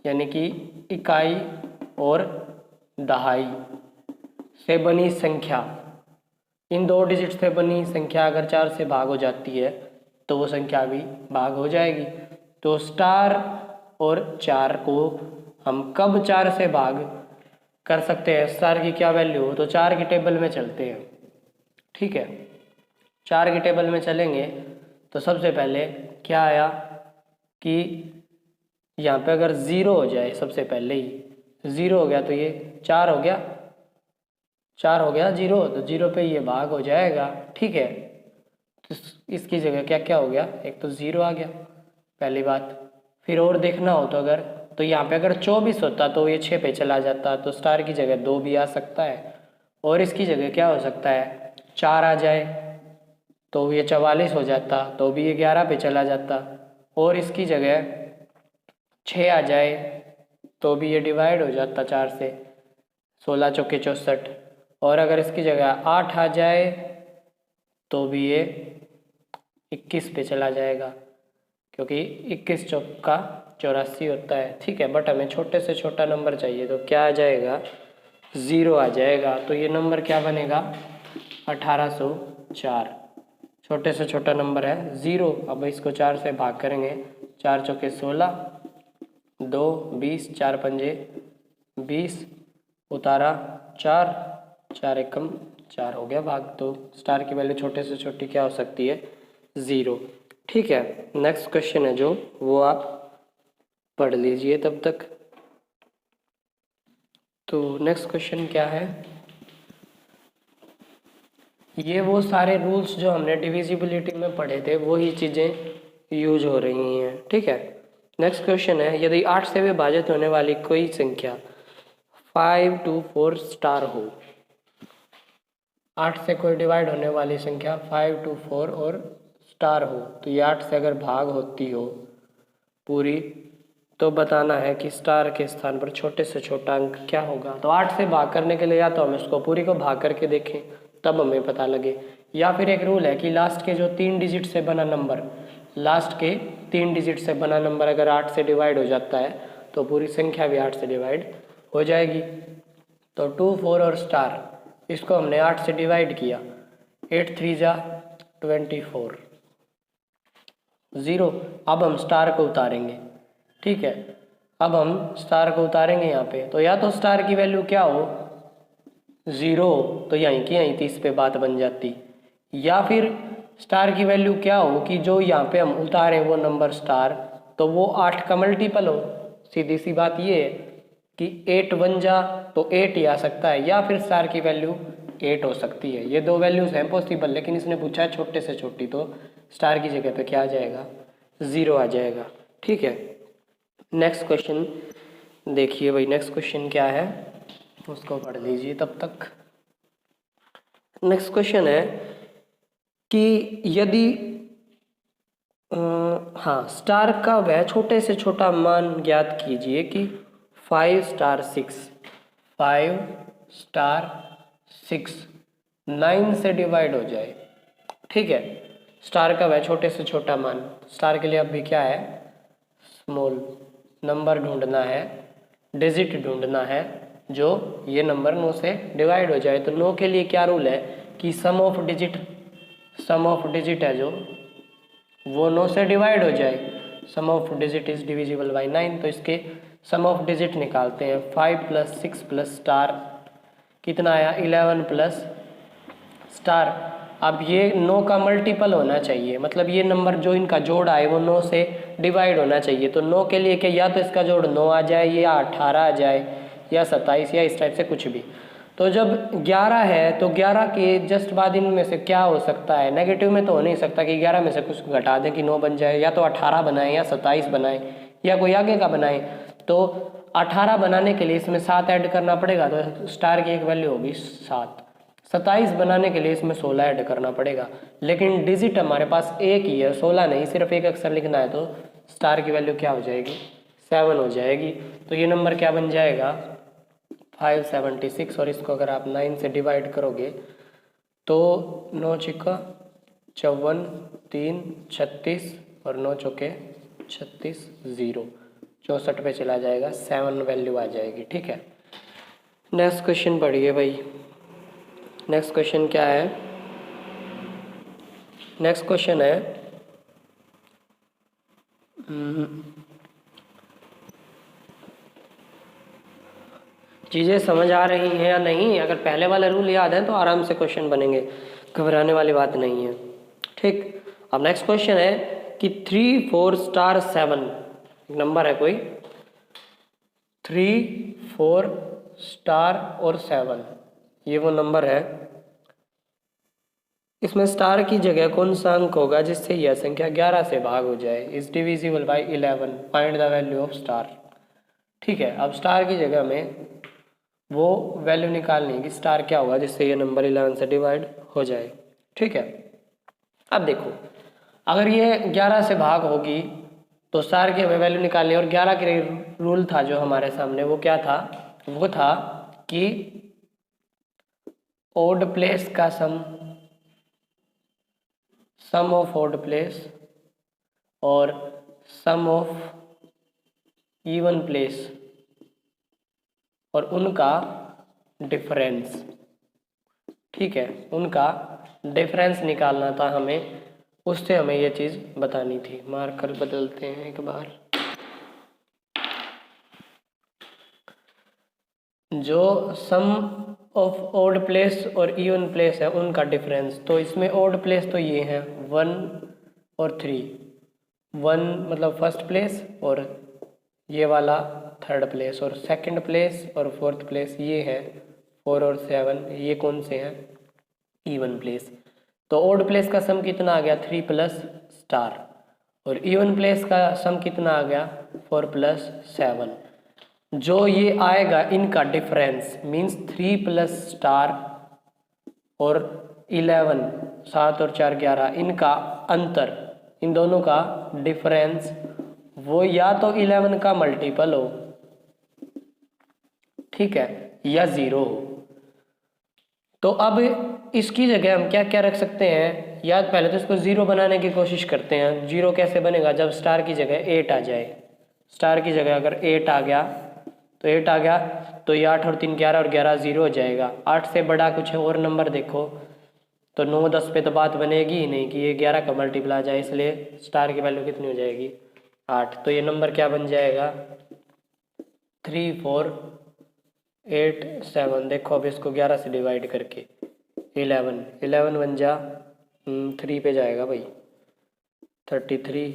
यानी कि इकाई और दहाई से बनी संख्या, इन 2 डिजिट से बनी संख्या अगर 4 से भाग हो जाती है तो वो संख्या भी भाग हो जाएगी। तो स्टार और 4 को हम कब 4 से भाग कर सकते हैं, स्टार की क्या वैल्यू हो, तो 4 की टेबल में चलते हैं, ठीक है। 4 की टेबल में चलेंगे तो सबसे पहले क्या आया कि यहाँ पे अगर 0 हो जाए, सबसे पहले ही 0 हो गया तो ये 4 हो गया, 4 हो गया 0, तो 0 पे ये भाग हो जाएगा, ठीक है। तो इसकी जगह क्या क्या हो गया, एक तो 0 आ गया पहली बात। फिर और देखना हो तो अगर, तो यहाँ पे अगर 24 होता तो ये 6 पे चला जाता, तो स्टार की जगह 2 भी आ सकता है। और इसकी जगह क्या हो सकता है, 4 आ जाए तो ये 44 हो जाता, तो भी ये 11 पे चला जाता। और इसकी जगह 6 आ जाए तो भी ये डिवाइड हो जाता 4 से, 16 चौके 64। और अगर इसकी जगह 8 आ जाए तो भी ये 21 पे चला जाएगा, क्योंकि 21 चौका 84 होता है, ठीक है। बट हमें छोटे से छोटा नंबर चाहिए, तो क्या आ जाएगा, 0 आ जाएगा। तो ये नंबर क्या बनेगा, 1804। छोटे से छोटा नंबर है 0। अब इसको 4 से भाग करेंगे, 4 चौके 16, 2 20, 4 पंजे 20, उतारा 4, 4 एकम 4 हो गया भाग। तो स्टार की वैल्यू छोटे से छोटी क्या हो सकती है, 0, ठीक है। नेक्स्ट क्वेश्चन है जो, वो आप पढ़ लीजिए तब तक। तो नेक्स्ट क्वेश्चन क्या है, ये वो सारे रूल्स जो हमने डिविजिबिलिटी में पढ़े थे वही चीज़ें यूज हो रही हैं, ठीक है। नेक्स्ट क्वेश्चन है, यदि 8 से विभाजित होने वाली कोई संख्या 5 to 4 स्टार हो, 8 से कोई डिवाइड होने वाली संख्या 5 to 4 और स्टार हो, तो ये 8 से अगर भाग होती हो पूरी, तो बताना है कि स्टार के स्थान पर छोटे से छोटा अंक क्या होगा। तो 8 से भाग करने के लिए या तो हम इसको पूरी को भाग करके देखें तब हमें पता लगे, या फिर एक रूल है कि लास्ट के जो 3 डिजिट से बना नंबर, लास्ट के 3 डिजिट से बना नंबर अगर 8 से डिवाइड हो जाता है तो पूरी संख्या भी 8 से डिवाइड हो जाएगी। तो 2, 4 और स्टार, इसको हमने 8 से डिवाइड किया, 8 3 जा 24, 0। अब हम स्टार को उतारेंगे, ठीक है। अब हम स्टार को उतारेंगे यहाँ पे, तो या तो स्टार की वैल्यू क्या हो, 0, तो यहीं की यहीं 30 पे बात बन जाती, या फिर स्टार की वैल्यू क्या हो कि जो यहाँ पे हम उतारे वो नंबर स्टार, तो वो 8 का मल्टीपल हो। सीधी सी बात ये है कि 8 1 जा तो 8 ही आ सकता है, या फिर स्टार की वैल्यू 8 हो सकती है। ये दो वैल्यूज हैं पॉसिबल, लेकिन इसने पूछा है छोटे से छोटी, तो स्टार की जगह पे क्या आ जाएगा, 0 आ जाएगा, ठीक है। नेक्स्ट क्वेश्चन देखिए भाई, नेक्स्ट क्वेश्चन क्या है उसको पढ़ लीजिए तब तक। नेक्स्ट क्वेश्चन है कि यदि हाँ, स्टार का वह छोटे से छोटा मान ज्ञात कीजिए कि 5 स्टार 6, 5 स्टार 6 9 से डिवाइड हो जाए, ठीक है। स्टार का वह छोटे से छोटा मान, स्टार के लिए अब भी क्या है, स्मॉल नंबर ढूंढना है, डिजिट ढूंढना है जो ये नंबर 9 से डिवाइड हो जाए। तो 9 के लिए क्या रूल है कि सम ऑफ डिजिट है जो वो 9 से डिवाइड हो जाए। Sum of digit is divisible by 9, तो इसके सम ऑफ डिजिट निकालते हैं। 5 + 6 + स्टार कितना आया, 11 प्लस स्टार। अब ये 9 का मल्टीपल होना चाहिए, मतलब ये नंबर जो इनका जोड़ आए वो 9 से डिवाइड होना चाहिए। तो 9 के लिए क्या, या तो इसका जोड़ 9 आ जाए, या 18 आ जाए, या 27, या इस टाइप से कुछ भी। तो जब 11 है तो 11 के जस्ट बाद इनमें से क्या हो सकता है, नेगेटिव में तो हो नहीं सकता कि 11 में से कुछ घटा दें कि 9 बन जाए, या तो 18 बनाएं, या 27 बनाएं, या कोई आगे का बनाएं। तो 18 बनाने के लिए इसमें 7 ऐड करना पड़ेगा, तो स्टार की एक वैल्यू होगी 7। 27 बनाने के लिए इसमें 16 ऐड करना पड़ेगा, लेकिन डिजिट हमारे पास एक ही है, 16 नहीं, सिर्फ एक अक्षर लिखना है, तो स्टार की वैल्यू क्या हो जाएगी, 7 हो जाएगी। तो ये नंबर क्या बन जाएगा, 576। और इसको अगर आप 9 से डिवाइड करोगे तो 9 छिक्का 54, 3 36 और 9 चौके 36, 0 64 पे चला जाएगा, 7 वैल्यू आ जाएगी, ठीक है। नेक्स्ट क्वेश्चन पढ़िए भाई। नेक्स्ट क्वेश्चन क्या है, नेक्स्ट क्वेश्चन है चीज़ें समझ आ रही हैं या नहीं। अगर पहले वाला रूल याद है तो आराम से क्वेश्चन बनेंगे, घबराने वाली बात नहीं है, ठीक। अब नेक्स्ट क्वेश्चन है कि 3 4 स्टार 7 नंबर है कोई, 3 4 स्टार और 7, ये वो नंबर है, इसमें स्टार की जगह कौन सा अंक होगा जिससे यह संख्या 11 से भाग हो जाए। Is divisible by 11, find the value of star. ठीक है, अब स्टार की जगह में वो वैल्यू निकालनी है कि स्टार क्या होगा जिससे ये नंबर 11 से डिवाइड हो जाए। ठीक है, अब देखो अगर ये 11 से भाग होगी तो स्टार की हमें वैल्यू निकालनी है, और 11 के रूल था जो हमारे सामने, वो क्या था, वो था कि ओड प्लेस का सम ऑफ ओड प्लेस और सम ऑफ इवन प्लेस और उनका डिफरेंस। ठीक है, उनका डिफरेंस निकालना था हमें, उससे हमें ये चीज़ बतानी थी। मार्कर बदलते हैं एक बार। जो सम ऑफ ओड प्लेस और इवन प्लेस है उनका डिफरेंस, तो इसमें ओड प्लेस तो ये हैं 1 और 3। 1 मतलब फर्स्ट प्लेस और ये वाला थर्ड प्लेस, और सेकंड प्लेस और फोर्थ प्लेस ये है 4 और 7। ये कौन से हैं, इवन प्लेस। तो ओड प्लेस का सम कितना आ गया 3 प्लस स्टार, और इवन प्लेस का सम कितना आ गया 4 प्लस 7। जो ये आएगा इनका डिफरेंस मींस 3 प्लस स्टार और 11, 7 और 4 11, इनका अंतर, इन दोनों का डिफरेंस वो या तो 11 का मल्टीपल हो, ठीक है, या 0 हो। तो अब इसकी जगह हम क्या क्या रख सकते हैं, या पहले तो इसको 0 बनाने की कोशिश करते हैं। 0 कैसे बनेगा, जब स्टार की जगह 8 आ जाए। स्टार की जगह अगर 8 आ गया तो 8 आ गया तो ये 8 और 3 11 और 11 0 हो जाएगा। 8 से बड़ा कुछ और नंबर देखो तो 9 10 पे तो बात बनेगी ही नहीं कि ये 11 का मल्टीपल आ जाए, इसलिए स्टार की वैल्यू कितनी हो जाएगी 8। तो ये नंबर क्या बन जाएगा 3 4 8 7। देखो अब इसको 11 से डिवाइड करके 11 बन जा 3 पे जाएगा भाई 33,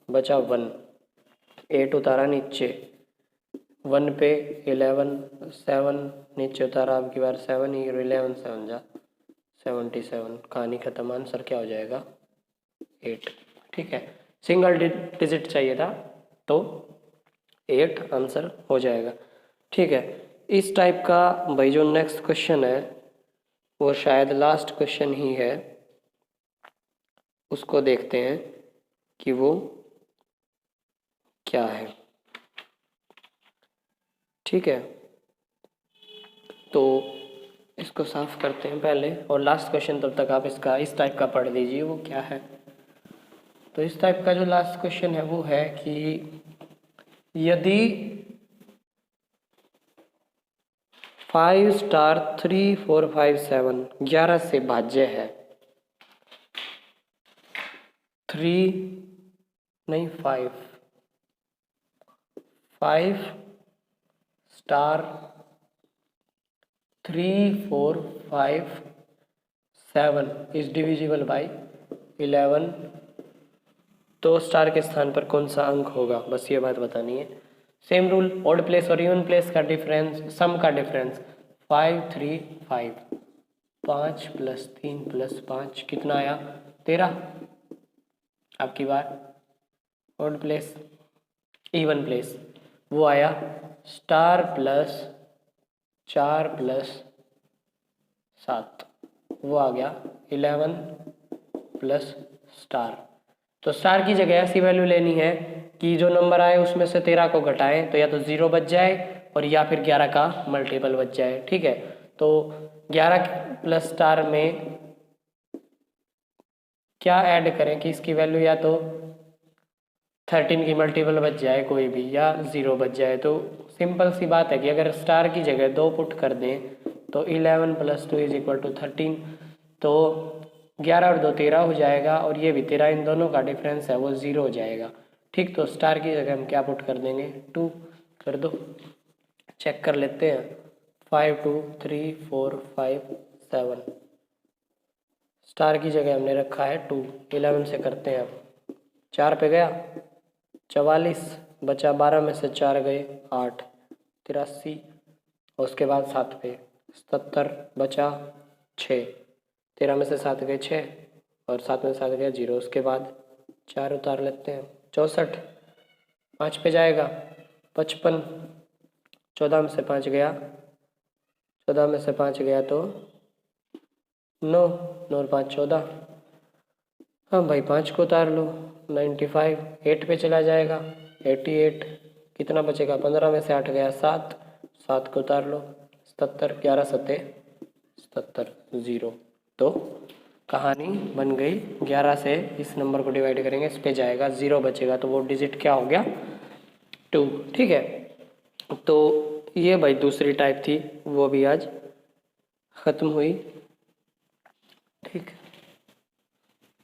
बचा 1, 8 उतारा नीचे, 1 पे 11, 7 नीचे उतारा, अब की बार 7 ही, 11 7 जा 77। कहानी खत्म, आंसर क्या हो जाएगा 8। ठीक है, सिंगल डिजिट चाहिए था तो 8 आंसर हो जाएगा। ठीक है, इस टाइप का भाई जो नेक्स्ट क्वेश्चन है वो शायद लास्ट क्वेश्चन ही है, उसको देखते हैं कि वो क्या है। ठीक है, तो इसको साफ करते हैं पहले, और लास्ट क्वेश्चन तब तक आप इसका इस टाइप का पढ़ लीजिए वो क्या है। तो इस टाइप का जो लास्ट क्वेश्चन है वो है कि यदि 5 स्टार 3 4 5 7 11 से भाज्य है, 3 नहीं 5 स्टार 3 4 5 7 इज डिविजिबल बाई 11, तो स्टार के स्थान पर कौन सा अंक होगा, बस ये बात बतानी है। सेम रूल, ऑड प्लेस और इवन प्लेस का डिफरेंस, सम का डिफरेंस 5 3 5, 5 प्लस 3 प्लस 5 कितना आया 13। अब की बार ऑड प्लेस इवन प्लेस वो आया स्टार प्लस 4 प्लस 7, वो आ गया 11 प्लस स्टार। तो स्टार की जगह ऐसी वैल्यू लेनी है कि जो नंबर आए उसमें से 13 को घटाएं तो या तो 0 बच जाए और या फिर 11 का मल्टीपल बच जाए। ठीक है, तो 11 प्लस स्टार में क्या ऐड करें कि इसकी वैल्यू या तो 13 की मल्टीपल बच जाए कोई भी, या 0 बच जाए। तो सिंपल सी बात है कि अगर स्टार की जगह 2 पुट कर दें तो 11 प्लस 2 इज इक्वल टू 13, तो 11 और 2 13 हो जाएगा, और ये भी 13, इन दोनों का डिफरेंस है वो 0 हो जाएगा। ठीक, तो स्टार की जगह हम क्या पुट कर देंगे 2 कर दो, चेक कर लेते हैं 5 2 3 4 5 7, स्टार की जगह हमने रखा है 2, 11 से करते हैं अब 4 पे गया 44, बचा 12 में से 4 गए 8, 83, और उसके बाद 7 पे 77 बचा 6, 13 में से 7 गए 6 और 7 में से 7 गया 0। उसके बाद 4 उतार लेते हैं, 64, 5 पे जाएगा 55, 14 में से 5 गया, 14 में से 5 गया तो 9, 9 और 5 14। हाँ भाई 5 को उतार लो, 95, 8 पे चला जाएगा 88, कितना बचेगा, 15 में से 8 गया 7, 7 को उतार लो 77, 11 सत्ते 77, 0। तो कहानी बन गई। 11 से इस नंबर को डिवाइड करेंगे, इस पे जाएगा 0 बचेगा, तो वो डिजिट क्या हो गया 2। ठीक है, तो ये भाई दूसरी टाइप थी, वो भी आज ख़त्म हुई। ठीक,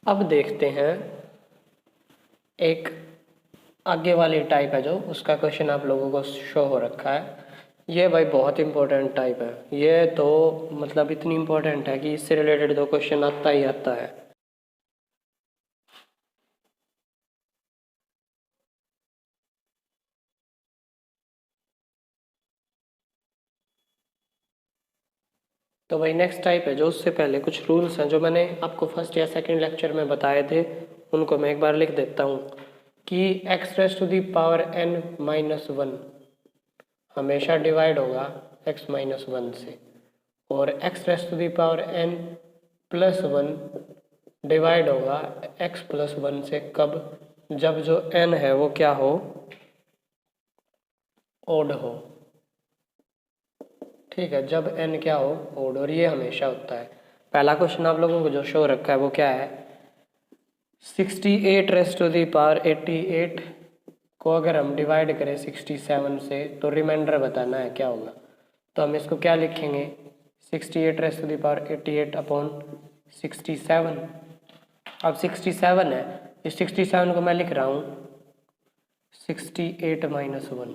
अब देखते हैं एक आगे वाली टाइप है जो उसका क्वेश्चन आप लोगों को शो हो रखा है। ये भाई बहुत इंपॉर्टेंट टाइप है, ये तो मतलब इतनी इंपॉर्टेंट है कि इससे रिलेटेड तो क्वेश्चन आता ही आता है। तो भाई नेक्स्ट टाइप है जो, उससे पहले कुछ रूल्स हैं जो मैंने आपको फर्स्ट या सेकंड लेक्चर में बताए थे, उनको मैं एक बार लिख देता हूँ कि x raise to the power n minus 1 हमेशा डिवाइड होगा x माइनस 1 से, और x raise to the power n plus 1 divide होगा x प्लस 1 से। कब? जब जो n है वो क्या हो, ओड हो। ठीक है, जब n क्या हो, ओड, और ये हमेशा होता है। पहला क्वेश्चन आप लोगों को जो शो रखा है वो क्या है, 68 रेज़ टू दी पावर 88 को अगर हम डिवाइड करें 67 से तो रिमाइंडर बताना है क्या होगा। तो हम इसको क्या लिखेंगे, 68 raise to the power 88 upon 67। अब 67 है, इस 67 को मैं लिख रहा हूँ 68 माइनस 1,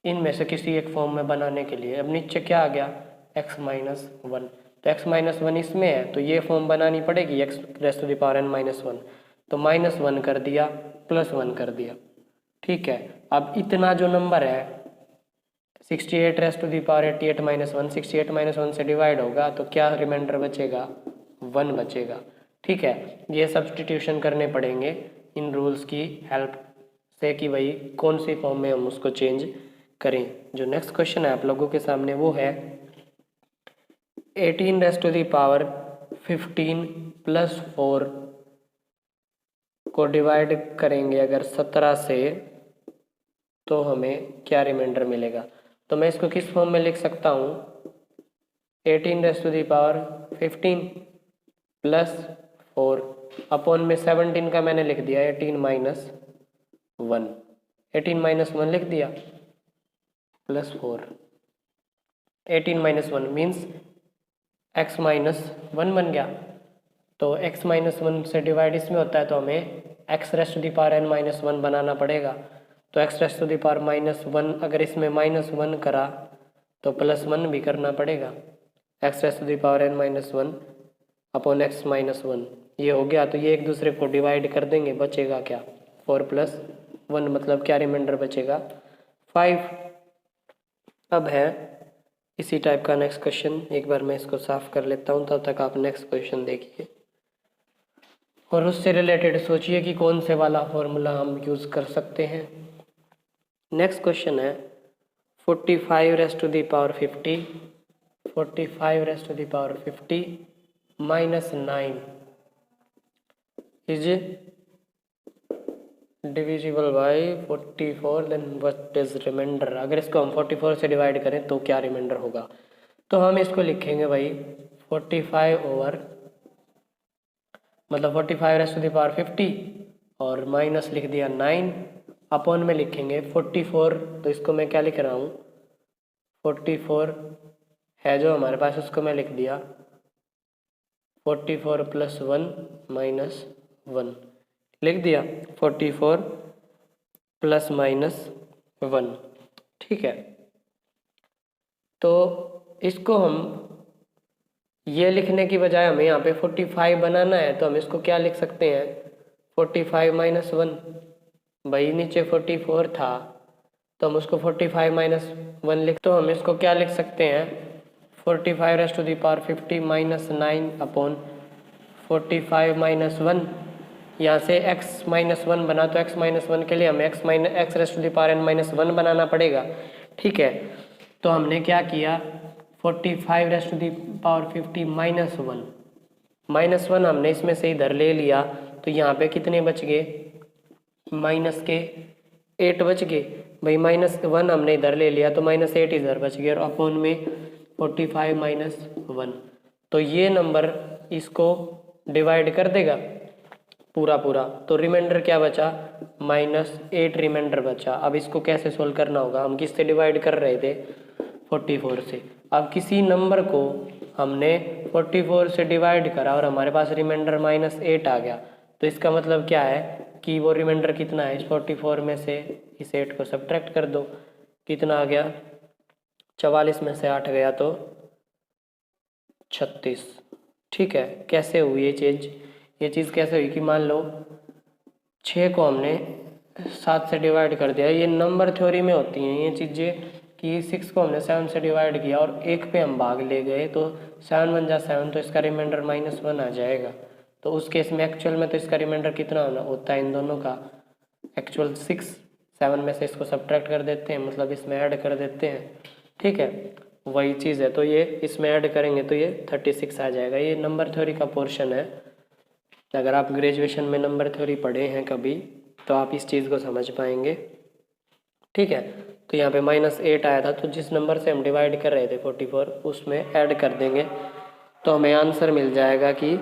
इनमें से किसी एक फॉर्म में बनाने के लिए। अब नीचे क्या आ गया, x माइनस 1, तो x माइनस 1 इसमें है तो ये फॉर्म बनानी पड़ेगी x raise to the power n minus 1, तो माइनस 1 कर दिया, प्लस 1 कर दिया। ठीक है, अब इतना जो नंबर है 68 raise to the power 88 minus 1, 68 minus 1 से डिवाइड होगा तो क्या रिमाइंडर बचेगा, 1 बचेगा। ठीक है, ये सब्सटीट्यूशन करने पड़ेंगे इन रूल्स की हेल्प से कि भाई कौन सी फॉर्म में हम उसको चेंज करें। जो नेक्स्ट क्वेश्चन है आप लोगों के सामने वो है 18 raise to the power 15 plus 4 को डिवाइड करेंगे अगर 17 से तो हमें क्या रिमाइंडर मिलेगा। तो मैं इसको किस फॉर्म में लिख सकता हूँ, 18 raise to the power 15 plus 4 upon में 17 का मैंने लिख दिया 18 माइनस 1, 18 माइनस 1 लिख दिया plus 4, 18 minus 1 means x minus 1 बन गया। तो x माइनस 1 से डिवाइड इसमें होता है तो हमें x raise to the power n minus 1 बनाना पड़ेगा। तो x raise to the power minus 1 अगर इसमें माइनस 1 करा तो प्लस 1 भी करना पड़ेगा, x raise to the power n minus 1 upon x minus 1, ये हो गया। तो ये एक दूसरे को डिवाइड कर देंगे, बचेगा क्या, 4 प्लस 1, मतलब क्या रिमाइंडर बचेगा 5। अब है इसी टाइप का नेक्स्ट क्वेश्चन, एक बार मैं इसको साफ कर लेता हूँ तब तक आप नेक्स्ट क्वेश्चन देखिए और उससे रिलेटेड सोचिए कि कौन से वाला फॉर्मूला हम यूज़ कर सकते हैं। नेक्स्ट क्वेश्चन है 45 raise to the power 50, 45 raise to the power 50 minus 9 is divisible by 44, then what is remainder. अगर इसको हम 44 से डिवाइड करें तो क्या रिमाइंडर होगा। तो हम इसको लिखेंगे भाई 45 ओवर, मतलब 45 रेज़ टू दी पावर 50 और माइनस लिख दिया 9 अपॉन में लिखेंगे 44। तो इसको मैं क्या लिख रहा हूँ, 44 है जो हमारे पास उसको मैं लिख दिया 44 प्लस 1 माइनस 1 लिख दिया, 44 प्लस माइनस 1। ठीक है, तो इसको हम ये लिखने की बजाय हमें यहाँ पे 45 बनाना है तो हम इसको क्या लिख सकते हैं 45 माइनस 1। भाई नीचे 44 था तो हम उसको 45 माइनस 1 लिख, तो हम इसको क्या लिख सकते हैं 45 raised to the power 50 minus 9 upon 45 minus 1। यहाँ से x माइनस 1 बना, तो x माइनस 1 के लिए हमें x raised to the power n minus 1 बनाना पड़ेगा। ठीक है, तो हमने क्या किया 45 raised to the power 50 minus 1, minus 1 हमने इसमें से इधर ले लिया, तो यहाँ पे कितने बच गए माइनस के 8 बच गए भाई। माइनस 1 हमने इधर ले लिया तो माइनस 8 इधर बच गया, और अपॉन में 45 माइनस 1, तो ये नंबर इसको डिवाइड कर देगा पूरा पूरा, तो रिमाइंडर क्या बचा -8 रिमाइंडर बचा। अब इसको कैसे सोल्व करना होगा, हम किससे डिवाइड कर रहे थे 44 से। अब किसी नंबर को हमने 44 से डिवाइड करा और हमारे पास रिमाइंडर -8 आ गया, तो इसका मतलब क्या है कि वो रिमाइंडर कितना है, इस 44 में से इस 8 को सब्ट्रैक्ट कर दो, कितना आ गया 44 में से 8 गया तो 36। ठीक है, कैसे हुई ये चीज़ कैसे हुई कि मान लो 6 को हमने 7 से डिवाइड कर दिया, ये नंबर थ्योरी में होती हैं ये चीज़ें कि 6 को हमने 7 से डिवाइड किया और 1 पे हम भाग ले गए, तो 7 1 जा 7, तो इसका रिमाइंडर -1 आ जाएगा। तो उस केस में एक्चुअल में तो इसका रिमाइंडर कितना होता है इन दोनों का, एक्चुअल 6, 7 में से इसको सब्ट्रैक्ट कर देते हैं, मतलब इसमें ऐड कर देते हैं। ठीक है, वही चीज़ है, तो ये इसमें ऐड करेंगे तो ये 36 आ जाएगा। ये नंबर थ्योरी का पोर्शन है, अगर आप ग्रेजुएशन में नंबर थ्योरी पढ़े हैं कभी तो आप इस चीज़ को समझ पाएंगे। ठीक है, तो यहाँ पे -8 आया था, तो जिस नंबर से हम डिवाइड कर रहे थे 44 उसमें ऐड कर देंगे, तो हमें आंसर मिल जाएगा कि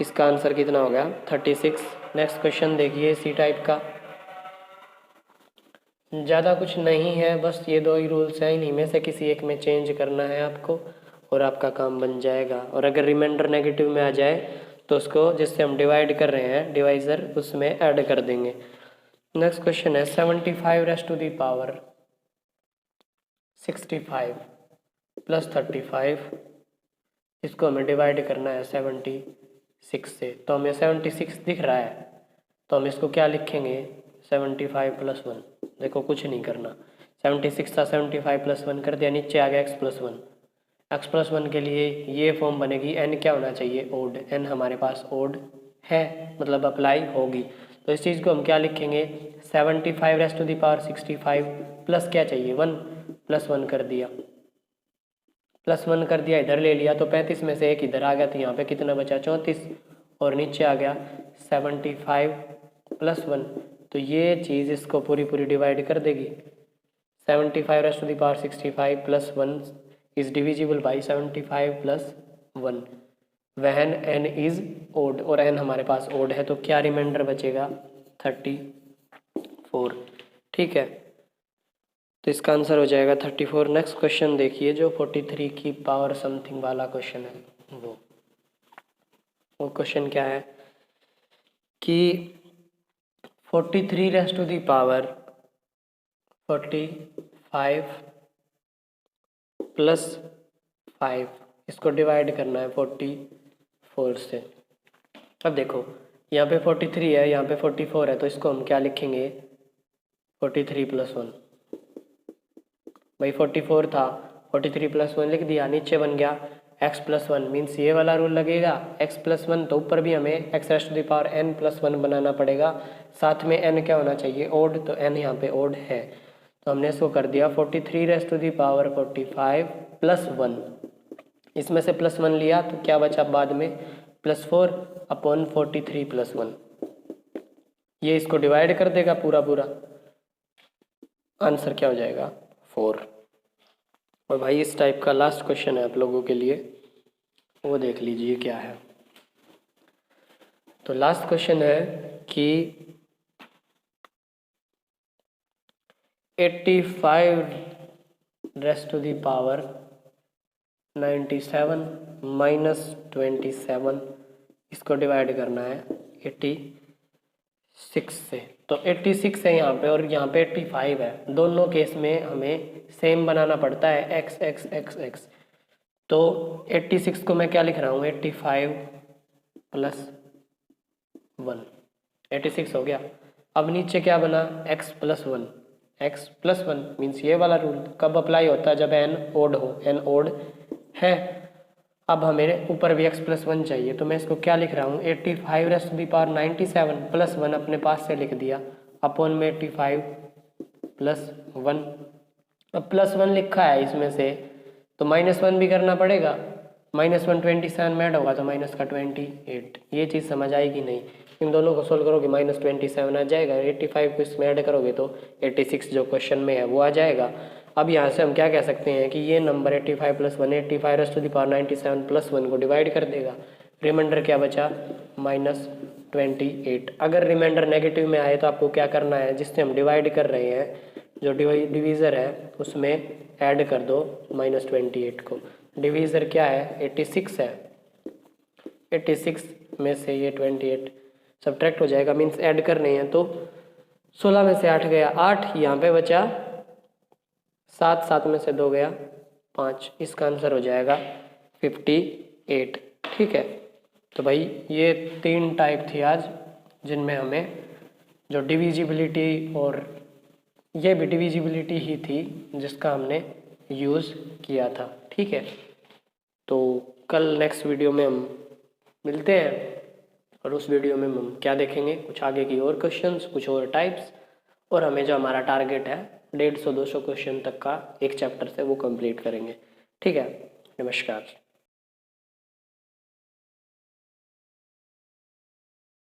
इसका आंसर कितना हो गया 36। नेक्स्ट क्वेश्चन देखिए इसी टाइप का, ज़्यादा कुछ नहीं है, बस ये 2 ही रूल्स हैं, इन्हीं में से किसी एक में चेंज करना है आपको और आपका काम बन जाएगा। और अगर रिमाइंडर नेगेटिव में आ जाए तो उसको जिससे हम डिवाइड कर रहे हैं डिवाइज़र उसमें ऐड कर देंगे। नेक्स्ट क्वेश्चन है 75 raised to the power 65 plus 35, इसको हमें डिवाइड करना है 76 से, तो हमें 76 दिख रहा है, तो हम इसको क्या लिखेंगे 75 प्लस 1। देखो कुछ नहीं करना, 76 था 75 प्लस 1 कर दिया, नीचे आ गया x प्लस 1। x प्लस 1 के लिए ये फॉर्म बनेगी, n क्या होना चाहिए ओड, n हमारे पास ओड है मतलब अप्लाई होगी, तो इस चीज़ को हम क्या लिखेंगे 75 raised to the power 65 plus क्या चाहिए 1, प्लस 1 कर दिया, प्लस 1 कर दिया, इधर ले लिया तो 35 में से 1 इधर आ गया, तो यहाँ पे कितना बचा 34, और नीचे आ गया 75 प्लस 1, तो ये चीज़ इसको पूरी पूरी डिवाइड कर देगी। 75 raised to the power 65 plus 1 is divisible by 75 plus 1 when n is odd, और n हमारे पास ओड है, तो क्या रिमाइंडर बचेगा 34। ठीक है, तो इसका आंसर हो जाएगा 34। नेक्स्ट क्वेश्चन देखिए जो 43 की पावर समथिंग वाला क्वेश्चन है, वो क्वेश्चन क्या है कि 43 raised to the power 45 plus 5, इसको डिवाइड करना है 44 से। अब देखो यहाँ पे 43 है, यहाँ पे 44 है, तो इसको हम क्या लिखेंगे 43 प्लस 1। भाई 44 था, 43 प्लस 1 लिख दिया, नीचे बन गया x प्लस 1, मीन्स ये वाला रूल लगेगा x प्लस 1, तो ऊपर भी हमें x raised to the power n plus 1 बनाना पड़ेगा, साथ में n क्या होना चाहिए ओड, तो n यहाँ पे ओड है, तो हमने इसको कर दिया 43 raised to the power 45 plus 1, इसमें से प्लस 1 लिया तो क्या बचा बाद में +4 अपॉन 43 प्लस 1, ये इसको डिवाइड कर देगा पूरा पूरा, आंसर क्या हो जाएगा 4। और भाई इस टाइप का लास्ट क्वेश्चन है आप लोगों के लिए, वो देख लीजिए क्या है। तो लास्ट क्वेश्चन है कि 85 raised to the power 97 minus 27, इसको डिवाइड करना है 86 से, तो 86 है यहाँ पे और यहाँ पे 85 है, दोनों केस में हमें सेम बनाना पड़ता है x x x x, तो 86 को मैं क्या लिख रहा हूँ 85 प्लस 1, 86 हो गया। अब नीचे क्या बना x plus 1, x plus one means ये वाला रूल कब अप्लाई होता है, जब एन ओड हो, एन ओड है। अब हमें ऊपर भी एक्स प्लस वन चाहिए, तो मैं इसको क्या लिख रहा हूँ 85 raised to the power 97 plus one अपने पास से लिख दिया अपॉन में 85 प्लस वन। अब प्लस वन लिखा है इसमें से तो माइनस वन भी करना पड़ेगा, माइनस वन 27 में ऐड होगा तो माइनस का 28। ये चीज़ समझ आएगी नहीं, इन दोनों को सोल्व करोगे माइनस 27 आ जाएगा, 85 को इसमें ऐड करोगे तो 86 जो क्वेश्चन में है वो आ जाएगा। अब यहाँ से हम क्या कह सकते हैं कि ये number 85 plus one 85 raise to the power 97 plus one को डिवाइड कर देगा, रिमाइंडर क्या बचा माइनस 28। अगर रिमाइंडर नेगेटिव में आए तो आपको क्या करना है, जिससे हम डिवाइड कर रहे हैं जो डिवीज़र है उसमें ऐड कर दो माइनस 28 को। डिवीज़र क्या है 86 है, 86 में से ये 28 सब्ट्रैक्ट हो जाएगा, मीन्स ऐड कर रहे हैं तो 16 में से 8 गया 8, यहाँ पे बचा 7, 7 में से 2 गया 5, इसका आंसर हो जाएगा 58। ठीक है, तो भाई ये 3 टाइप थी आज जिनमें हमें जो डिविजिबिलिटी, और ये भी डिविजिबिलिटी ही थी जिसका हमने यूज़ किया था। ठीक है, तो कल नेक्स्ट वीडियो में हम मिलते हैं और उस वीडियो में हम क्या देखेंगे, कुछ आगे की और क्वेश्चंस, कुछ और टाइप्स, और हमें जो हमारा टारगेट है 150-200 क्वेश्चन तक का एक चैप्टर से वो कंप्लीट करेंगे। ठीक है, नमस्कार।